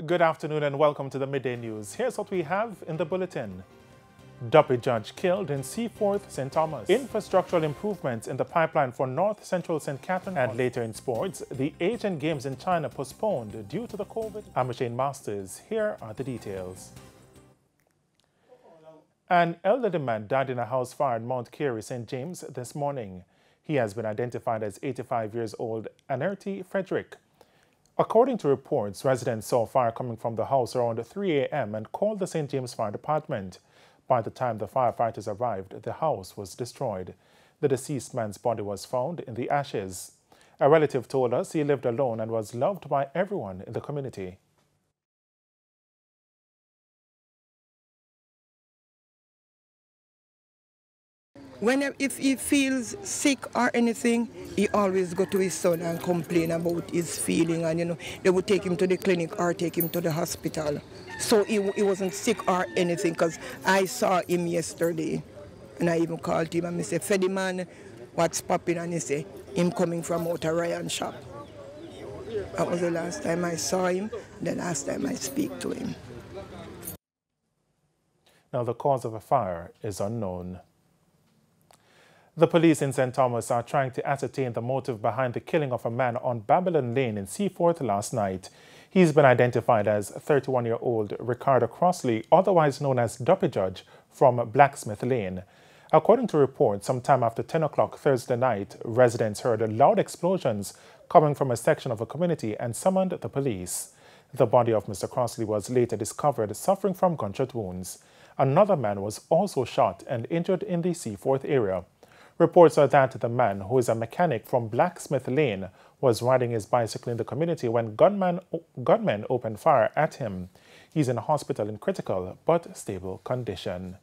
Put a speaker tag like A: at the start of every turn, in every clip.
A: Good afternoon and welcome to the Midday News. Here's what we have in the bulletin. Duppy judge killed in Seaforth, St. Thomas. Infrastructural improvements in the pipeline for North Central St. Catherine. And later in sports, the Asian Games in China postponed due to the COVID. I'm Shane Masters. Here are the details. An elderly man died in a house fire in Mount Carey, St. James this morning. He has been identified as 85 years old Anerti Frederick. According to reports, residents saw fire coming from the house around 3 a.m. and called the St. James Fire Department. By the time the firefighters arrived, the house was destroyed. The deceased man's body was found in the ashes. A relative told us he lived alone and was loved by everyone in the community.
B: If he feels sick or anything, he always go to his son and complain about his feeling, and they would take him to the clinic or take him to the hospital. So he wasn't sick or anything, because I saw him yesterday and I even called him and I said, Freddy man, what's popping? And he said, him coming from out a Ryan shop. That was the last time I saw him, the last time I speak to him.
A: Now the cause of the fire is unknown. The police in St. Thomas are trying to ascertain the motive behind the killing of a man on Babylon Lane in Seaforth last night. He's been identified as 31-year-old Ricardo Crossley, otherwise known as Duppy Judge, from Blacksmith Lane. According to reports, sometime after 10 o'clock Thursday night, residents heard loud explosions coming from a section of a community and summoned the police. The body of Mr. Crossley was later discovered suffering from gunshot wounds. Another man was also shot and injured in the Seaforth area. Reports are that the man, who is a mechanic from Blacksmith Lane, was riding his bicycle in the community when gunmen opened fire at him. He's in a hospital in critical but stable condition.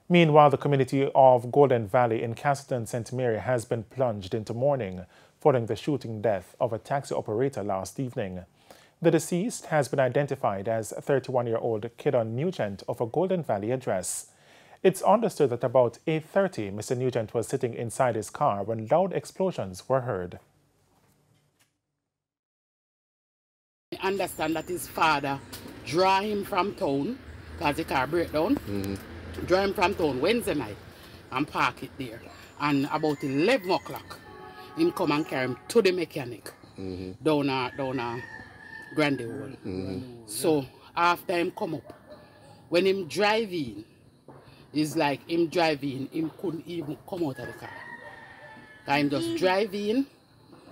A: Meanwhile, the community of Golden Valley in Castleton, St. Mary has been plunged into mourning following the shooting death of a taxi operator last evening. The deceased has been identified as 31-year-old Kidon Nugent of a Golden Valley address. It's understood that about 8:30, Mr. Nugent was sitting inside his car when loud explosions were heard.
C: I understand that his father drew him from town, because the car broke down, drew him from town Wednesday night and park it there. And about 11 o'clock, him come and carry him to the mechanic down a Grande Hall. So after him come up, when him drive in, it's like him driving, him couldn't even come out of the car. Him just drive in,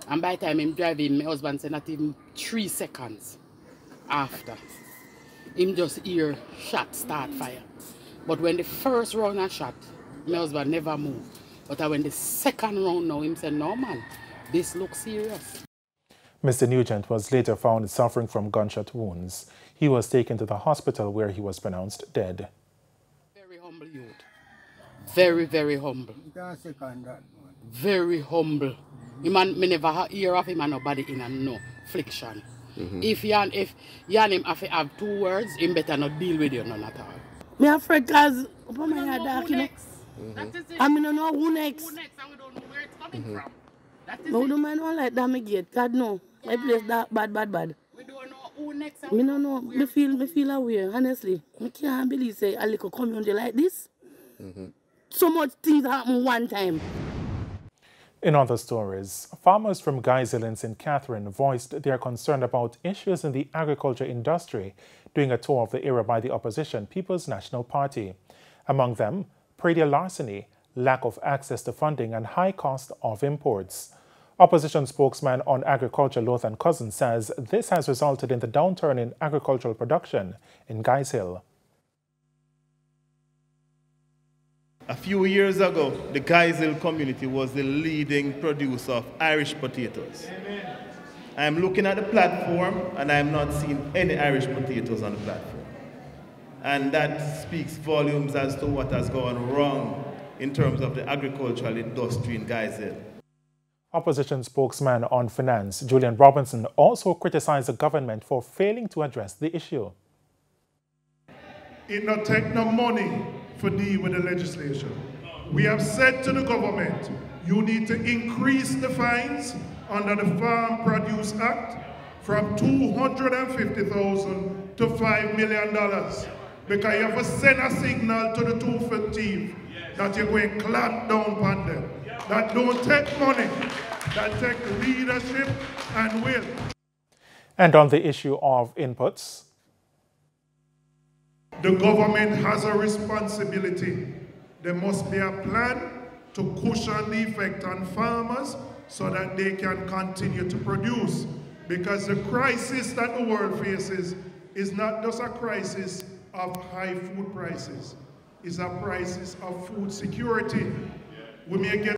C: and by the time him driving, my husband said not even 3 seconds after, him just hear shot start fire. But when the first round of shot, my husband never moved. But when the second round now, him said, no man, this looks serious.
A: Mr. Nugent was later found suffering from gunshot wounds. He was taken to the hospital where he was pronounced dead.
C: Humble youth. Very, very humble. Very humble. Me never hear of him and nobody in a no affliction. If you and him have to have 2 words, him better not deal with you none at all.
D: Me afraid because my head dark, you know. I mean, don't know who next.
C: Who next and we don't know where it's coming from. That is
D: no, the man don't like that me gate. God no. My place that bad.
C: We don't know who next.
D: Me no know. Me feel aware, honestly. Me can't believe say a little community like this. So much things happen one time.
A: In other stories, farmers from Guy's in St. Catherine voiced their concern about issues in the agriculture industry during a tour of the area by the opposition People's National Party. Among them, predial larceny, lack of access to funding and high cost of imports. Opposition spokesman on agriculture Lothan Cousin says this has resulted in the downturn in agricultural production in Guy's Hill.
E: A few years ago, the Guy's Hill community was the leading producer of Irish potatoes. I'm looking at the platform and I'm not seeing any Irish potatoes on the platform. And that speaks volumes as to what has gone wrong in terms of the agricultural industry in Guy's Hill.
A: Opposition spokesman on finance Julian Robinson also criticized the government for failing to address the issue.
F: It not take no money for deal with the legislation. We have said to the government, you need to increase the fines under the Farm Produce Act from $250,000 to $5 million. Because you have to send a signal to the two-foot thief that you're going to clamp down on them. That don't take money, that take leadership and will.
A: And on the issue of inputs,
F: the government has a responsibility. There must be a plan to cushion the effect on farmers so that they can continue to produce. Because the crisis that the world faces is not just a crisis of high food prices. It's a crisis of food security. We may get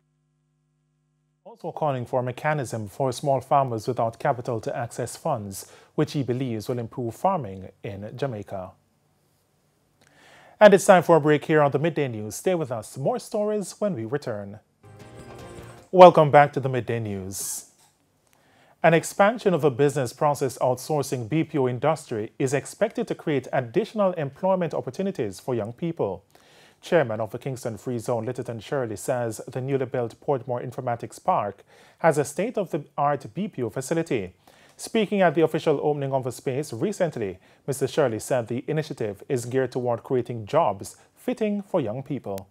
A: also calling for a mechanism for small farmers without capital to access funds, which he believes will improve farming in Jamaica. And it's time for a break here on the Midday News. Stay with us. More stories when we return. Welcome back to the Midday News. An expansion of the business process outsourcing BPO industry is expected to create additional employment opportunities for young people. Chairman of the Kingston Free Zone, Littleton Shirley, says the newly built Portmore Informatics Park has a state-of-the-art BPO facility. Speaking at the official opening of the space recently, Mr. Shirley said the initiative is geared toward creating jobs fitting for young people.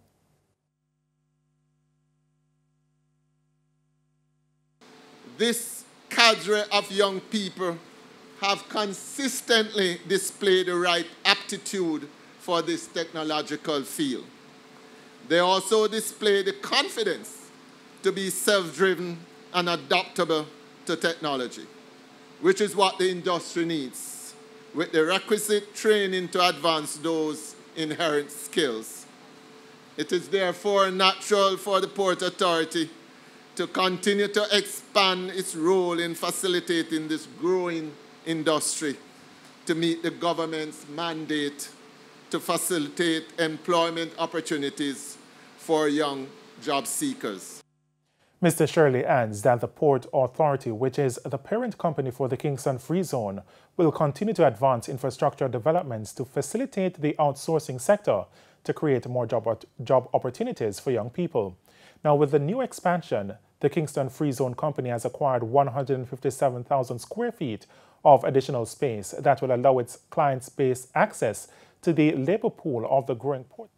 G: This cadre of young people have consistently displayed the right aptitude for this technological field. They also display the confidence to be self-driven and adaptable to technology, which is what the industry needs, with the requisite training to advance those inherent skills. It is therefore natural for the Port Authority to continue to expand its role in facilitating this growing industry to meet the government's mandate to facilitate employment opportunities for young job seekers.
A: Mr. Shirley adds that the Port Authority, which is the parent company for the Kingston Free Zone, will continue to advance infrastructure developments to facilitate the outsourcing sector to create more job opportunities for young people. Now, with the new expansion, the Kingston Free Zone company has acquired 157,000 square feet of additional space that will allow its client base access to the labor pool of the growing port.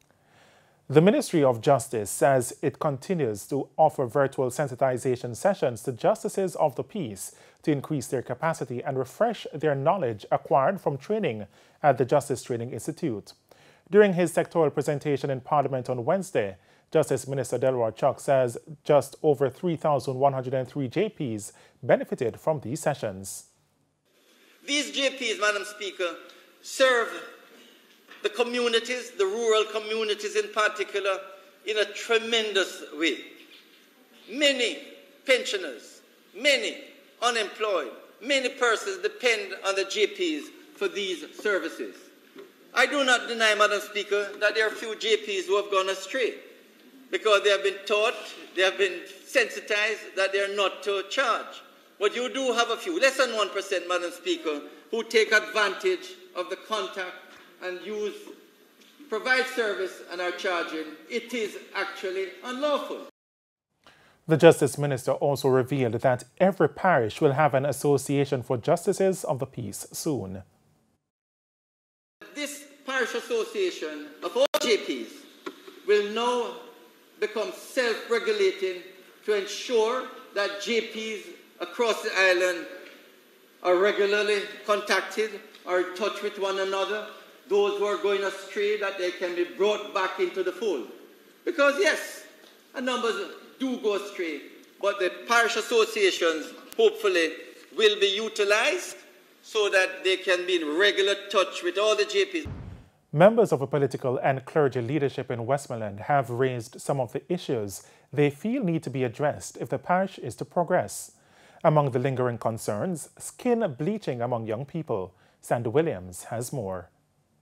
A: The Ministry of Justice says it continues to offer virtual sensitization sessions to justices of the peace to increase their capacity and refresh their knowledge acquired from training at the Justice Training Institute. During his sectoral presentation in Parliament on Wednesday, Justice Minister Delroy Chuck says just over 3,103 JPs benefited from these sessions.
H: These JPs, Madam Speaker, serve the communities, the rural communities in particular, in a tremendous way. Many pensioners, many unemployed, many persons depend on the JPs for these services. I do not deny, Madam Speaker, that there are a few JPs who have gone astray because they have been taught, they have been sensitized that they are not to charge. But you do have a few, less than 1%, Madam Speaker, who take advantage of the contact and provide service and are charging. It is actually unlawful.
A: The Justice Minister also revealed that every parish will have an association for justices of the peace soon.
H: This parish association of all JPs will now become self-regulating to ensure that JPs across the island are regularly contacted, are in touch with one another. Those who are going astray, that they can be brought back into the fold. Because yes, a number do go astray, but the parish associations hopefully will be utilized so that they can be in regular touch with all the JPs.
A: Members of the political and clergy leadership in Westmoreland have raised some of the issues they feel need to be addressed if the parish is to progress. Among the lingering concerns, skin bleaching among young people. Sandy Williams has more.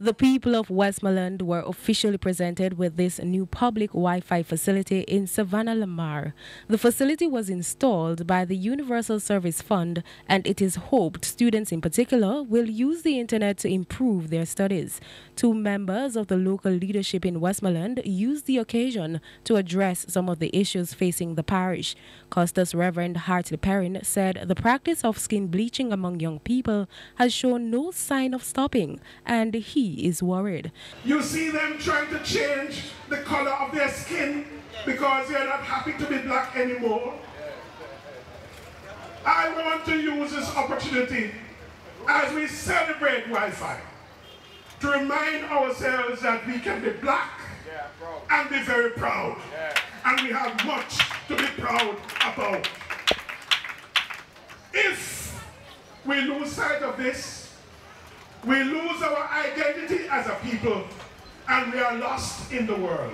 I: The people of Westmoreland were officially presented with this new public Wi-Fi facility in Savannah Lamar. The facility was installed by the Universal Service Fund, and it is hoped students in particular will use the internet to improve their studies. Two members of the local leadership in Westmoreland used the occasion to address some of the issues facing the parish. Custos Reverend Hartley Perrin said the practice of skin bleaching among young people has shown no sign of stopping, and he is worried.
F: You see them trying to change the color of their skin because they're not happy to be black anymore. I want to use this opportunity as we celebrate Wi-Fi to remind ourselves that we can be black and be very proud. And we have much to be proud about. If we lose sight of this, we lose our identity as a people, and we are lost in the world.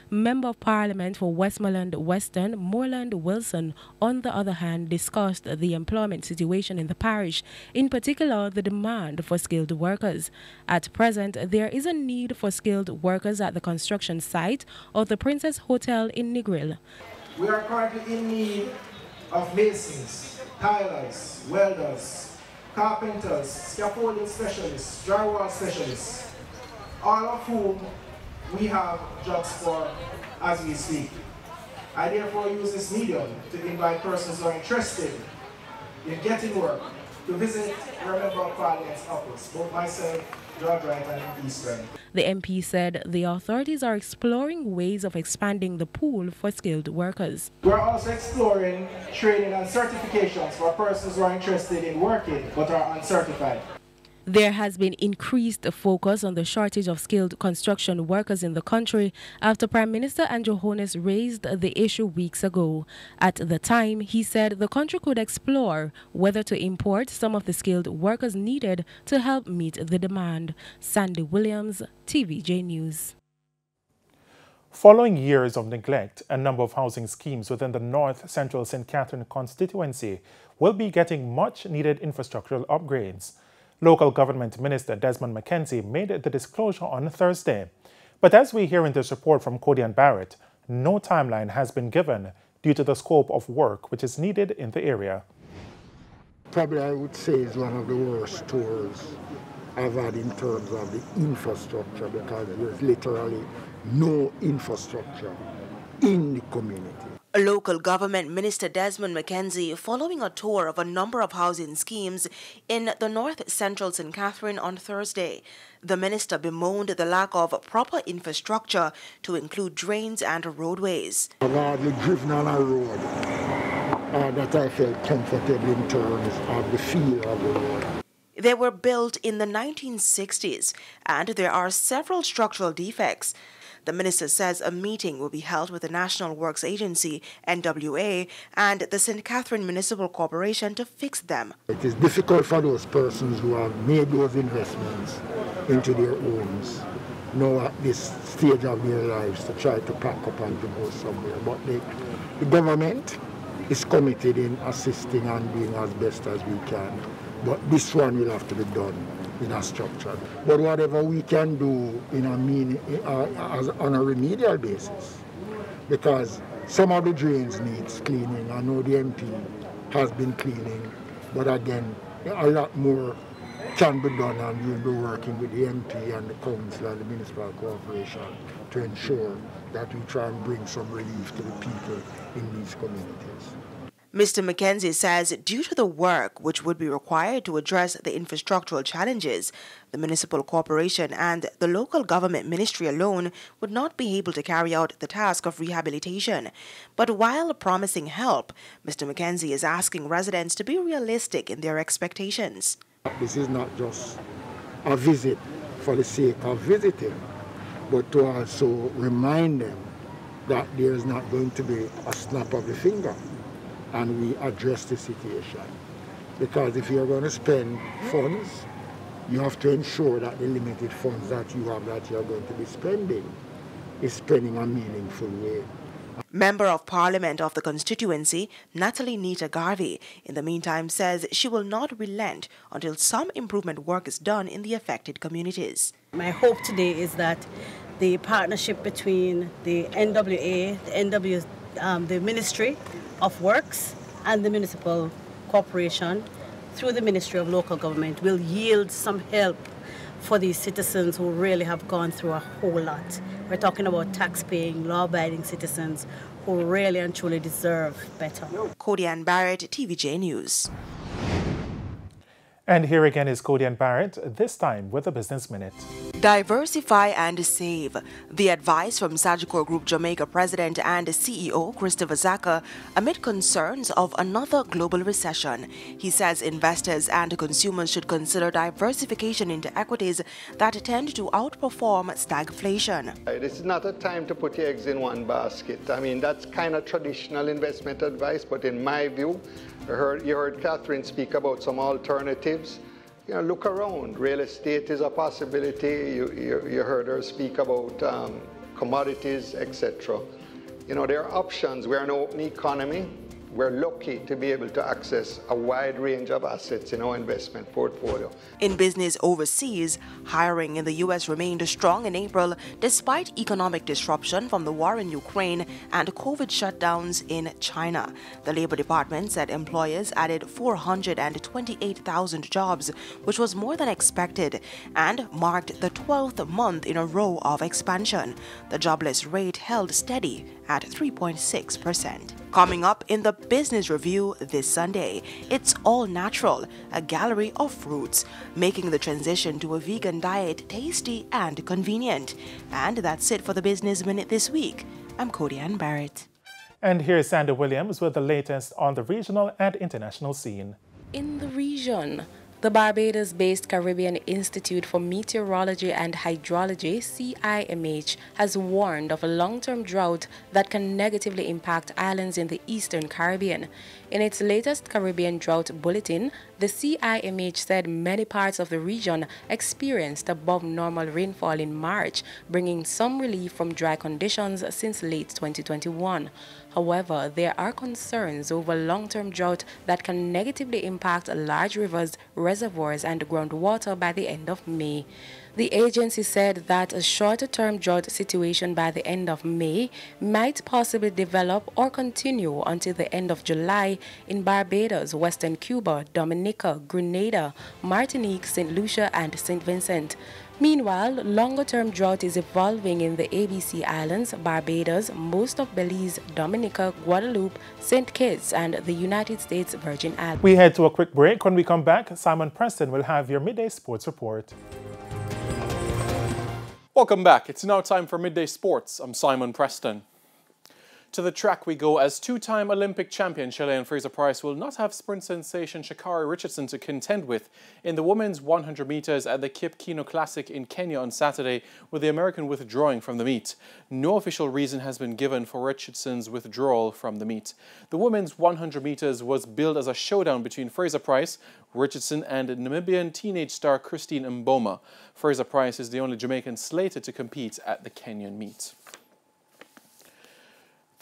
I: Member of Parliament for Westmoreland Western, Moreland Wilson, on the other hand, discussed the employment situation in the parish, in particular the demand for skilled workers. At present, there is a need for skilled workers at the construction site of the Princess Hotel in Negril.
J: We are currently in need of masons, tilers, welders, carpenters, scaffolding specialists, drywall specialists, all of whom we have jobs for as we speak. I therefore use this medium to invite persons who are interested in getting work to visit our Member of Parliament's office, both myself, George Wright, and Eastern.
I: The MP said the authorities are exploring ways of expanding the pool for skilled workers.
J: We're also exploring training and certifications for persons who are interested in working but are uncertified.
I: There has been increased focus on the shortage of skilled construction workers in the country after Prime Minister Andrew Holness raised the issue weeks ago. At the time, he said the country could explore whether to import some of the skilled workers needed to help meet the demand. Sandy Williams, TVJ News.
A: Following years of neglect, a number of housing schemes within the North Central St. Catherine constituency will be getting much-needed infrastructural upgrades. Local Government Minister Desmond McKenzie made the disclosure on Thursday. But as we hear in this report from Codian Barrett, no timeline has been given due to the scope of work which is needed in the area.
K: Probably I would say is one of the worst tours I've had in terms of the infrastructure, because there's literally no infrastructure in the community.
L: Local Government Minister Desmond McKenzie following a tour of a number of housing schemes in the North Central St. Catherine on Thursday. The minister bemoaned the lack of proper infrastructure to include drains and roadways.
K: I've hardly driven on a road that I felt comfortable in terms of the feel of the road.
L: They were built in the 1960s and there are several structural defects. The minister says a meeting will be held with the National Works Agency, NWA, and the St. Catherine Municipal Corporation to fix them.
K: It is difficult for those persons who have made those investments into their homes now at this stage of their lives to try to pack up and to go somewhere. But the government is committed in assisting and doing as best as we can. But this one will have to be done in a structure. But whatever we can do on a remedial basis, because some of the drains needs cleaning. I know the MP has been cleaning, but again, a lot more can be done, and we'll be working with the MP and the council and the municipal corporation to ensure that we try and bring some relief to the people in these communities.
L: Mr. McKenzie says due to the work which would be required to address the infrastructural challenges, the municipal corporation and the local government ministry alone would not be able to carry out the task of rehabilitation. But while promising help, Mr. McKenzie is asking residents to be realistic in their expectations.
K: This is not just a visit for the sake of visiting, but to also remind them that there is not going to be a snap of the finger and we address the situation. Because if you're going to spend funds, you have to ensure that the limited funds that you have that you're going to be spending is spending a meaningful way.
L: Member of Parliament of the constituency, Natalie Nita Garvey, in the meantime says she will not relent until some improvement work is done in the affected communities.
M: My hope today is that the partnership between the NWA, the Ministry of Works and the Municipal Corporation through the Ministry of Local Government will yield some help for these citizens who really have gone through a whole lot. We're talking about tax-paying, law-abiding citizens who really and truly deserve better.
L: Cody-Ann Barrett, TVJ News.
A: And here again is Cody-Ann Barrett, this time with a Business Minute.
L: Diversify and save. The advice from Sagicor Group Jamaica President and CEO Christopher Zaka amid concerns of another global recession. He says investors and consumers should consider diversification into equities that tend to outperform stagflation.
N: This is not a time to put your eggs in one basket. I mean, that's kind of traditional investment advice, but in my view, you heard Catherine speak about some alternatives. You know, look around. Real estate is a possibility. You heard her speak about commodities, etc. You know, there are options. We're an open economy. We're lucky to be able to access a wide range of assets in our investment portfolio.
L: In business overseas, hiring in the U.S. remained strong in April despite economic disruption from the war in Ukraine and COVID shutdowns in China. The Labor Department said employers added 428,000 jobs, which was more than expected and marked the 12th month in a row of expansion. The jobless rate held steady at 3.6%. Coming up in the Business Review this Sunday, it's all natural, a gallery of fruits, making the transition to a vegan diet tasty and convenient. And that's it for the Business Minute this week. I'm Cody-Ann Barrett.
A: And here's Sandra Williams with the latest on the regional and international scene.
I: In the region, the Barbados-based Caribbean Institute for Meteorology and Hydrology, CIMH, has warned of a long-term drought that can negatively impact islands in the Eastern Caribbean. In its latest Caribbean Drought Bulletin, the CIMH said many parts of the region experienced above normal rainfall in March, bringing some relief from dry conditions since late 2021. However, there are concerns over long-term drought that can negatively impact large rivers, reservoirs, and groundwater by the end of May. The agency said that a shorter-term drought situation by the end of May might possibly develop or continue until the end of July in Barbados, Western Cuba, Dominica, Grenada, Martinique, St. Lucia, and St. Vincent. Meanwhile, longer-term drought is evolving in the ABC Islands, Barbados, most of Belize, Dominica, Guadeloupe, St. Kitts, and the United States Virgin Islands.
A: We head to a quick break. When we come back, Simon Preston will have your Midday Sports Report.
O: Welcome back. It's now time for Midday Sports. I'm Simon Preston. To the track we go as two-time Olympic champion Chilean Fraser-Pryce will not have sprint sensation Sha'Carri Richardson to contend with in the women's 100 metres at the Kip Keino Classic in Kenya on Saturday, with the American withdrawing from the meet. No official reason has been given for Richardson's withdrawal from the meet. The women's 100 metres was billed as a showdown between Fraser-Pryce, Richardson and Namibian teenage star Christine Mboma. Fraser-Pryce is the only Jamaican slated to compete at the Kenyan meet.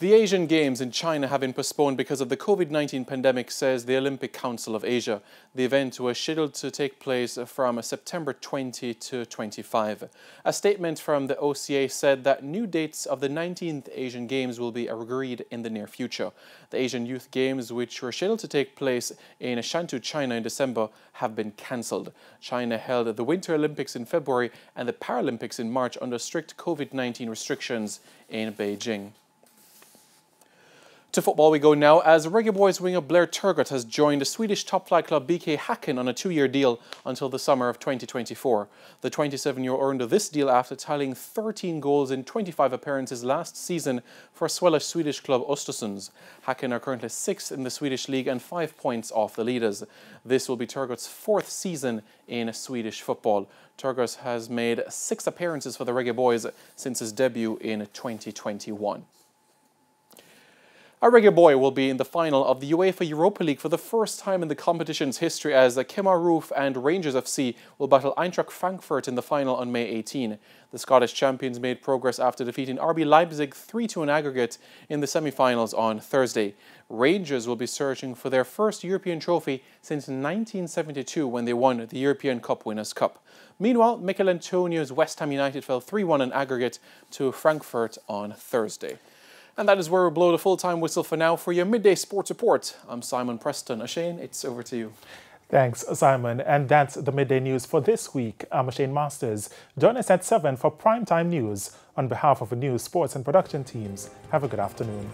O: The Asian Games in China have been postponed because of the COVID-19 pandemic, says the Olympic Council of Asia. The event was scheduled to take place from September 20 to 25. A statement from the OCA said that new dates of the 19th Asian Games will be agreed in the near future. The Asian Youth Games, which were scheduled to take place in Shantou, China in December, have been cancelled. China held the Winter Olympics in February and the Paralympics in March under strict COVID-19 restrictions in Beijing. To football we go now, as Reggae Boys winger Blair Turgott has joined the Swedish top-flight club BK Häcken on a 2-year deal until the summer of 2024. The 27-year-old earned this deal after tallying 13 goals in 25 appearances last season for Swedish club Östersund. Häcken are currently 6th in the Swedish league and 5 points off the leaders. This will be Turgott's 4th season in Swedish football. Turgott has made 6 appearances for the Reggae Boys since his debut in 2021. A reggae boy will be in the final of the UEFA Europa League for the first time in the competition's history as Kemar Roof and Rangers FC will battle Eintracht Frankfurt in the final on May 18. The Scottish champions made progress after defeating RB Leipzig 3-2 in aggregate in the semi-finals on Thursday. Rangers will be searching for their first European trophy since 1972 when they won the European Cup Winners' Cup. Meanwhile, Mikel Antonio's West Ham United fell 3-1 in aggregate to Frankfurt on Thursday. And that is where we'll blow the full-time whistle for now. For your Midday Sports Report, I'm Simon Preston. Ashane, it's over to you.
A: Thanks, Simon. And that's the Midday News for this week. I'm Ashane Masters. Join us at 7 for Primetime News. On behalf of the news, sports and production teams, have a good afternoon.